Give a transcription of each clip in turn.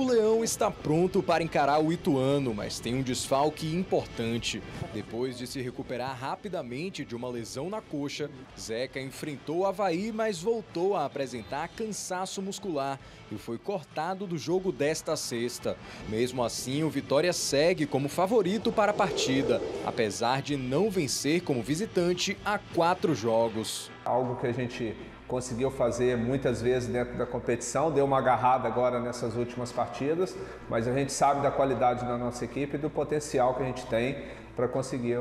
O Leão está pronto para encarar o Ituano, mas tem um desfalque importante. Depois de se recuperar rapidamente de uma lesão na coxa, Zeca enfrentou o Avaí, mas voltou a apresentar cansaço muscular e foi cortado do jogo desta sexta. Mesmo assim, o Vitória segue como favorito para a partida, apesar de não vencer como visitante há 4 jogos. Algo que a gente conseguiu fazer muitas vezes dentro da competição, deu uma agarrada agora nessas últimas partidas, mas a gente sabe da qualidade da nossa equipe e do potencial que a gente tem para conseguir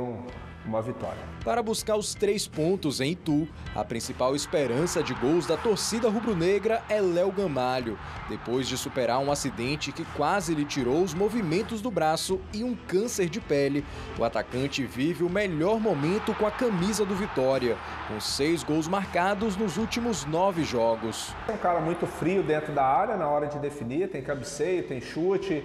uma vitória. Para buscar os 3 pontos em Itu, a principal esperança de gols da torcida rubro-negra é Léo Gamalho. Depois de superar um acidente que quase lhe tirou os movimentos do braço e um câncer de pele, o atacante vive o melhor momento com a camisa do Vitória, com 6 gols marcados nos últimos 9 jogos. É um cara muito frio dentro da área na hora de definir, tem cabeceio, tem chute,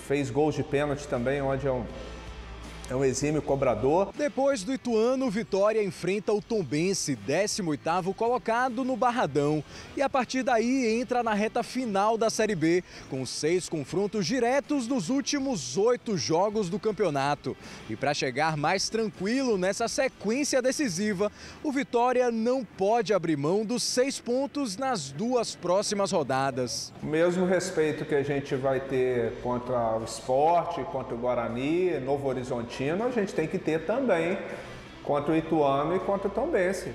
fez gols de pênalti também, onde é um exímio cobrador. Depois do Ituano, o Vitória enfrenta o Tombense, 18º colocado no Barradão. E a partir daí entra na reta final da Série B, com 6 confrontos diretos nos últimos 8 jogos do campeonato. E para chegar mais tranquilo nessa sequência decisiva, o Vitória não pode abrir mão dos 6 pontos nas 2 próximas rodadas. O mesmo respeito que a gente vai ter contra o Sport, contra o Guarani, Novo Horizontino, a gente tem que ter também contra o Ituano e contra o Tombense.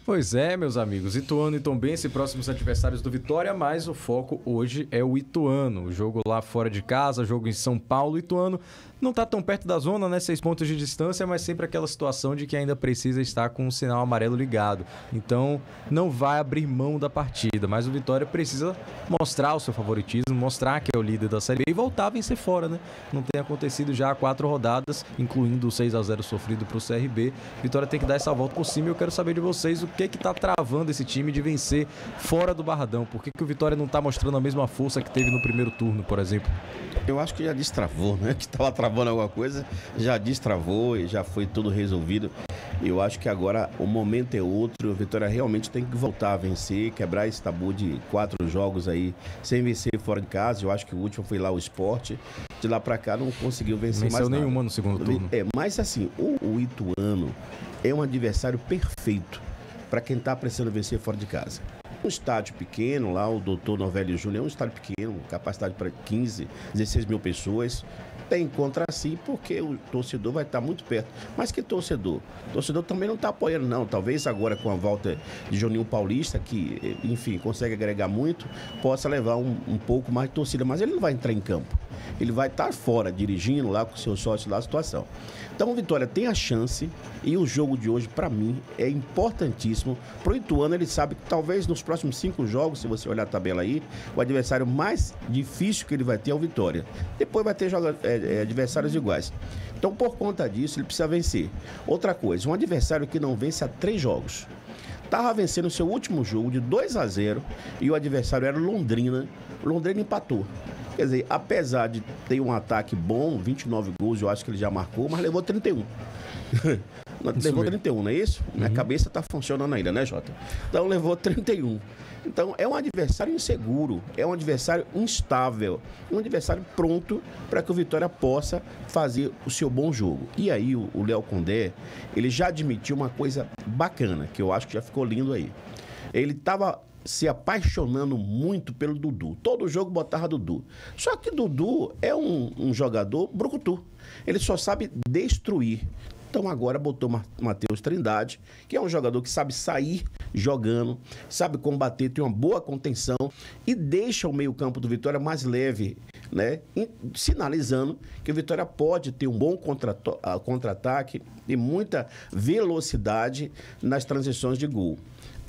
Pois é, meus amigos, Ituano e Tombense, próximos adversários do Vitória, mas o foco hoje é o Ituano. O jogo lá fora de casa, jogo em São Paulo. Ituano não está tão perto da zona, né? 6 pontos de distância, mas sempre aquela situação de que ainda precisa estar com o sinal amarelo ligado. Então, não vai abrir mão da partida, mas o Vitória precisa mostrar o seu favoritismo, mostrar que é o líder da Série B e voltar a vencer fora, né? Não tem acontecido já há 4 rodadas, incluindo o 6-0 sofrido para o CRB. Vitória tem que dar essa volta por cima e eu quero saber de vocês o que está travando esse time de vencer fora do Barradão. Por que o Vitória não está mostrando a mesma força que teve no primeiro turno, por exemplo? Eu acho que já destravou, né? Que estava travando alguma coisa, já destravou e já foi tudo resolvido. Eu acho que agora o momento é outro. O Vitória realmente tem que voltar a vencer, quebrar esse tabu de 4 jogos aí sem vencer fora de casa. Eu acho que o último foi lá o Sport. De lá para cá não conseguiu vencer mais nada. Não venceu nenhuma no segundo turno. Mas assim, o Ituano é um adversário perfeito para quem está precisando vencer fora de casa. Um estádio pequeno, lá o Dr. Novelli Júnior é um estádio pequeno, capacidade para 15, 16 mil pessoas. Tem contra si porque o torcedor vai estar muito perto. Mas que torcedor? O torcedor também não está apoiando, não. Talvez agora com a volta de Juninho Paulista, que, enfim, consegue agregar muito, possa levar um pouco mais de torcida. Mas ele não vai entrar em campo. Ele vai estar fora, dirigindo lá com seus sócios lá a situação. Então o Vitória tem a chance e o jogo de hoje, para mim, é importantíssimo. Para o Ituano, ele sabe que talvez nos próximos 5 jogos, se você olhar a tabela aí, o adversário mais difícil que ele vai ter é o Vitória. Depois vai ter adversários iguais. Então, por conta disso, ele precisa vencer. Outra coisa, um adversário que não vence há 3 jogos. Estava vencendo o seu último jogo de 2-0 e o adversário era Londrina. Londrina empatou. Quer dizer, apesar de ter um ataque bom, 29 gols, eu acho que ele já marcou, mas levou 31. Levou 31, não é isso? Minha cabeça está funcionando ainda, né, Jota? Então levou 31. Então é um adversário inseguro, é um adversário instável, um adversário pronto para que o Vitória possa fazer o seu bom jogo. E aí o Léo Condé, ele já admitiu uma coisa bacana, que eu acho que já ficou lindo aí. Ele estava se apaixonando muito pelo Dudu. Todo jogo botava Dudu. Só que Dudu é um jogador brucutu. Ele só sabe destruir. Então agora botou Matheus Trindade, que é um jogador que sabe sair jogando, sabe combater, tem uma boa contenção e deixa o meio-campo do Vitória mais leve, né? Sinalizando que o Vitória pode ter um bom contra-ataque e muita velocidade nas transições de gol.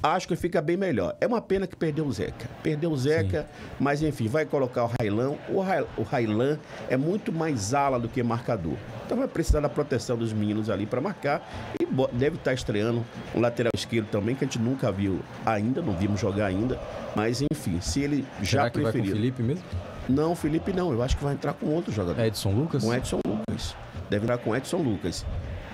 Acho que fica bem melhor. É uma pena que perdeu o Zeca. Perdeu o Zeca, sim, mas enfim, vai colocar o Railan. O Railan é muito mais ala do que marcador. Então vai precisar da proteção dos meninos ali para marcar. E deve estar estreando um lateral esquerdo também, que a gente nunca viu ainda, não vimos jogar ainda. Mas enfim, se ele já preferiu. Vai com o Felipe mesmo? Não, o Felipe não. Eu acho que vai entrar com outro jogador. Edson Lucas? Com Edson Lucas. Deve entrar com Edson Lucas.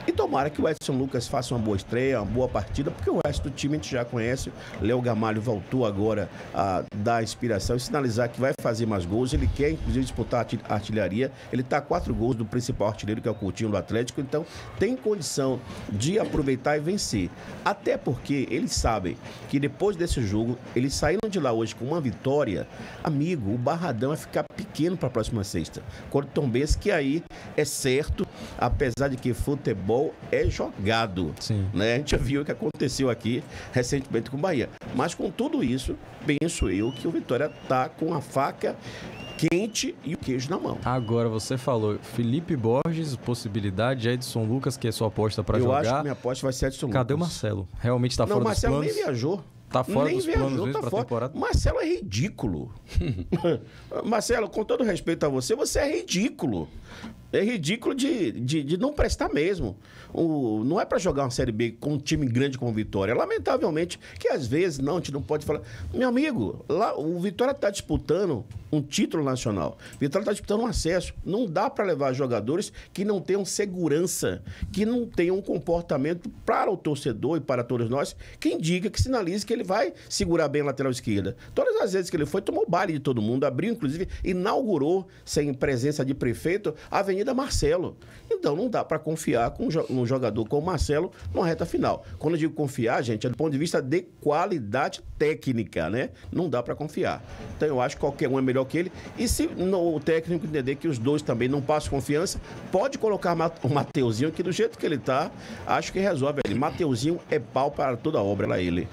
E tomara que o Edson Lucas faça uma boa estreia, uma boa partida, porque o resto do time a gente já conhece. Léo Gamalho voltou agora a dar inspiração e sinalizar que vai fazer mais gols. Ele quer, inclusive, disputar a artilharia. Ele está a 4 gols do principal artilheiro, que é o Coutinho do Atlético. Então, tem condição de aproveitar e vencer. Até porque eles sabem que depois desse jogo, eles saíram de lá hoje com uma vitória. Amigo, o Barradão vai ficar pequeno para a próxima sexta. Contra o Tombense, que aí é certo, apesar de que futebol é jogado. Sim. Né? A gente já viu o que aconteceu aqui recentemente com o Bahia. Mas com tudo isso, penso eu que o Vitória está com a faca quente e o queijo na mão. Agora você falou Felipe Borges, possibilidade, Edson Lucas, que é sua aposta para jogar. Eu acho que minha aposta vai ser Edson Lucas. Cadê o Marcelo? Realmente está fora dos planos? Não, o Marcelo nem viajou. Tá fora nem dos viajou, planos mesmo tá para a fora. temporada? Marcelo é ridículo. Marcelo, com todo respeito a você, você é ridículo. É ridículo de não prestar mesmo. Não é para jogar uma Série B com um time grande como o Vitória. Lamentavelmente, que às vezes não, a gente não pode falar. Meu amigo, lá o Vitória está disputando um título nacional. O Vitória está disputando um acesso. Não dá para levar jogadores que não tenham segurança, que não tenham um comportamento para o torcedor e para todos nós, que indica, que sinalize que ele vai segurar bem a lateral esquerda. Todas as vezes que ele foi, tomou baile de todo mundo, abriu, inclusive, inaugurou, sem presença de prefeito, a Avenida Marcelo. Então não dá para confiar com um jogador como o Marcelo numa reta final. Quando eu digo confiar, gente, é do ponto de vista de qualidade técnica, né? Não dá para confiar. Então eu acho que qualquer um é melhor que ele. E se o técnico entender que os dois também não passam confiança, pode colocar o Mateuzinho, que do jeito que ele tá, acho que resolve ele. Mateuzinho é pau para toda a obra, lá ele.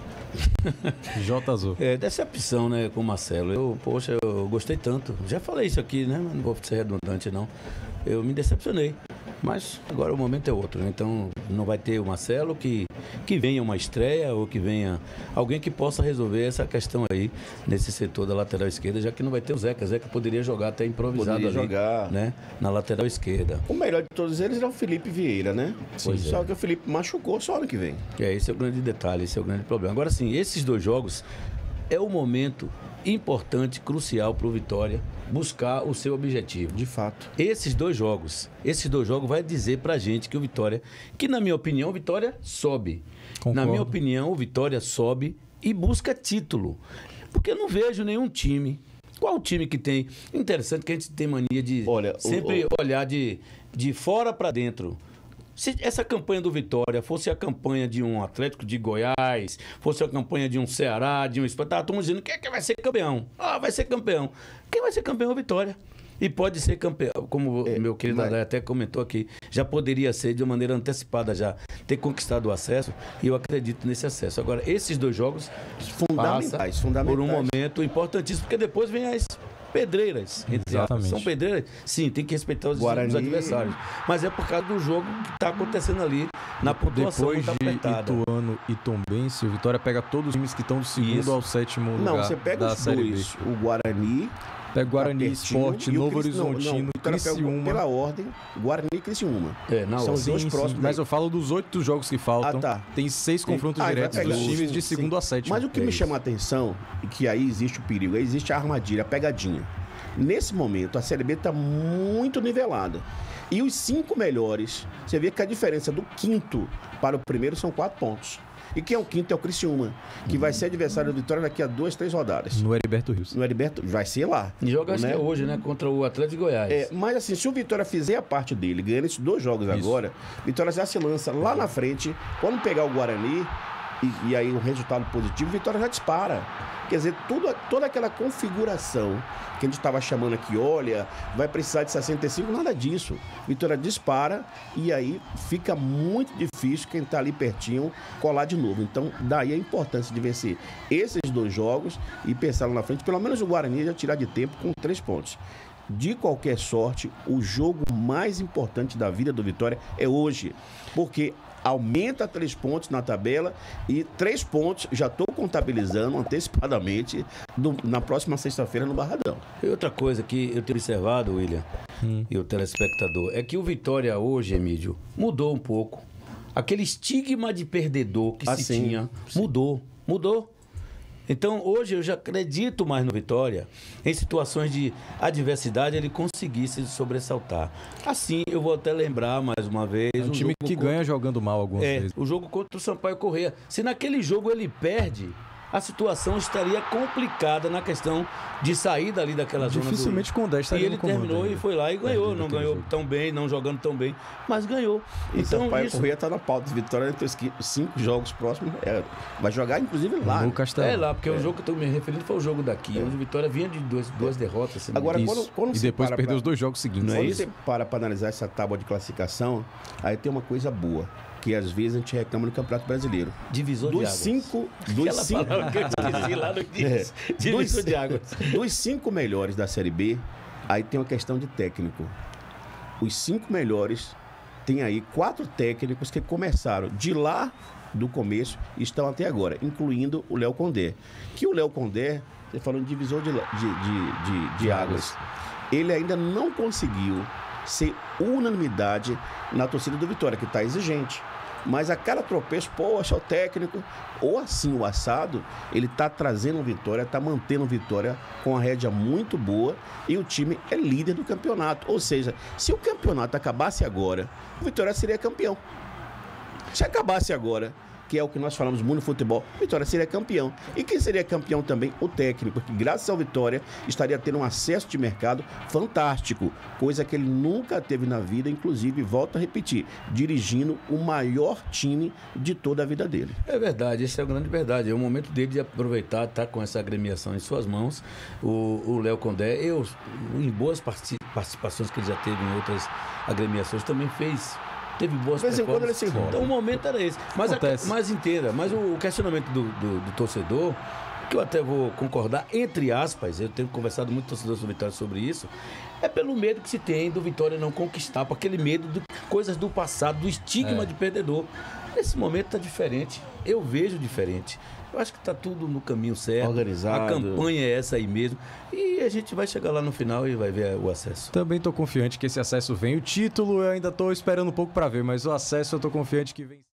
J. Azul. É decepção, né, com o Marcelo. Eu gostei tanto. Já falei isso aqui, né? Não vou ser redundante, não. Eu me decepcionei. Mas agora o momento é outro, né? Então não vai ter o Marcelo, que venha uma estreia ou que venha alguém que possa resolver essa questão aí nesse setor da lateral esquerda, já que não vai ter o Zeca. Zeca poderia jogar até improvisado ali, né? Na lateral esquerda. O melhor de todos eles é o Felipe Vieira, né? Pois Só que o Felipe machucou só ano que vem. Esse é o grande detalhe, esse é o grande problema. Agora sim, esses dois jogos é o momento importante, crucial para o Vitória buscar o seu objetivo. De fato. Esses dois jogos vai dizer pra gente que o Vitória, que na minha opinião o Vitória sobe. Concordo. Na minha opinião o Vitória sobe e busca título. Porque eu não vejo nenhum time. Qual o time que tem? Interessante que a gente tem mania de sempre olhar de fora pra dentro. Se essa campanha do Vitória fosse a campanha de um Atlético de Goiás, fosse a campanha de um Ceará, de um Sport, todo mundo dizendo quem é que vai ser campeão? Vai ser campeão. Quem vai ser campeão é o Vitória. E pode ser campeão, como o meu querido André até comentou aqui, já poderia ser de uma maneira antecipada, já ter conquistado o acesso, e eu acredito nesse acesso. Agora, esses dois jogos fundamentais por um momento importantíssimo, porque depois vem as pedreiras. Exatamente. São pedreiras? Sim, tem que respeitar os adversários. Mas é por causa do jogo que está acontecendo ali, na pontuação depois muito apertada. De Ituano e Tombense, o Vitória pega todos os times que estão do segundo ao sétimo lugar. Não, você pega da os Série dois. B. O Guarani. Pega Guarani, Sport, Novo Horizontino, Criciúma. Pela ordem, Guarani e Criciúma. São os dois próximos. Mas eu falo dos 8 jogos que faltam. Tem 6 confrontos diretos dos times de segundo a sétimo. Mas o que me chama a atenção, é que aí existe o perigo, aí existe a armadilha, a pegadinha. Nesse momento, a Série B está muito nivelada. E os 5 melhores, você vê que a diferença do quinto para o primeiro são 4 pontos. E quem é o quinto é o Criciúma, que vai ser adversário do Vitória daqui a 2, 3 rodadas. No Heriberto Rios. No Heriberto, vai ser lá. E joga acho que é hoje, né? Contra o Atlético de Goiás. Mas assim, se o Vitória fizer a parte dele, ganhando esses 2 jogos agora, Vitória já se lança lá na frente. Quando pegar o Guarani, e aí o resultado positivo, Vitória já dispara. Quer dizer, toda aquela configuração que a gente estava chamando aqui, olha, vai precisar de 65, nada disso. Vitória dispara e aí fica muito difícil quem está ali pertinho colar de novo. Então, daí a importância de vencer esses 2 jogos e pensar lá na frente, pelo menos o Guarani já tirar de tempo com 3 pontos. De qualquer sorte, o jogo mais importante da vida do Vitória é hoje, porque aumenta 3 pontos na tabela e 3 pontos já estou contabilizando antecipadamente na próxima sexta-feira no Barradão. E outra coisa que eu tenho observado, William, e o telespectador, é que o Vitória hoje, Emílio, mudou um pouco. Aquele estigma de perdedor que se tinha, mudou. Então, hoje eu já acredito mais no Vitória, em situações de adversidade, ele conseguisse sobressaltar. Assim, eu vou até lembrar mais uma vez... É um time que ganha jogando mal algumas vezes. O jogo contra o Sampaio Corrêa. Se naquele jogo ele perde, a situação estaria complicada na questão de sair dali daquela zona. Dificilmente com 10 estaria E ele terminou e foi lá e ganhou. Não ganhou tão bem, não jogando tão bem, mas ganhou. E então, Sampaio Corrêa está na pauta de Vitória entre os 5 jogos próximos. Vai jogar, inclusive, lá. No Castelão. É lá, porque o jogo que eu estou me referindo foi o jogo daqui, onde o Vitória vinha de duas derrotas. Agora, quando e depois perdeu os 2 jogos seguintes. Quando você para analisar essa tábua de classificação, aí tem uma coisa boa, que às vezes a gente reclama no Campeonato Brasileiro. Divisor de águas. Divisor de águas. Dos 5 melhores da Série B, aí tem uma questão de técnico. Os 5 melhores, tem aí 4 técnicos que começaram de lá do começo e estão até agora, incluindo o Léo Condé. Que o Léo Condé, você falou em divisor de águas, ele ainda não conseguiu ser unanimidade na torcida do Vitória, que está exigente. Mas a cada tropeço, poxa, o técnico, ou assim o assado, ele está trazendo o Vitória, está mantendo o Vitória com a rédea muito boa e o time é líder do campeonato. Ou seja, se o campeonato acabasse agora, o Vitória seria campeão. Se acabasse agora, que é o que nós falamos muito no futebol, Vitória seria campeão. E quem seria campeão também? O técnico, porque graças ao Vitória estaria tendo um acesso de mercado fantástico, coisa que ele nunca teve na vida, inclusive, volto a repetir, dirigindo o maior time de toda a vida dele. É verdade, essa é a grande verdade. É o momento dele de aproveitar, estar com essa agremiação em suas mãos. O Léo Condé, em boas participações que ele já teve em outras agremiações, também teve boas performances. Quando ele se enrola. Então o momento era esse. Mas o questionamento do torcedor, que eu até vou concordar, entre aspas, eu tenho conversado muito com torcedores do Vitória sobre isso, é pelo medo que se tem do Vitória não conquistar, por aquele medo de coisas do passado, do estigma de perdedor. Nesse momento está diferente. Eu vejo diferente. Eu acho que está tudo no caminho certo. Organizado. A campanha é essa aí mesmo. E a gente vai chegar lá no final e vai ver o acesso. Também estou confiante que esse acesso vem. O título eu ainda estou esperando um pouco para ver, mas o acesso eu estou confiante que vem.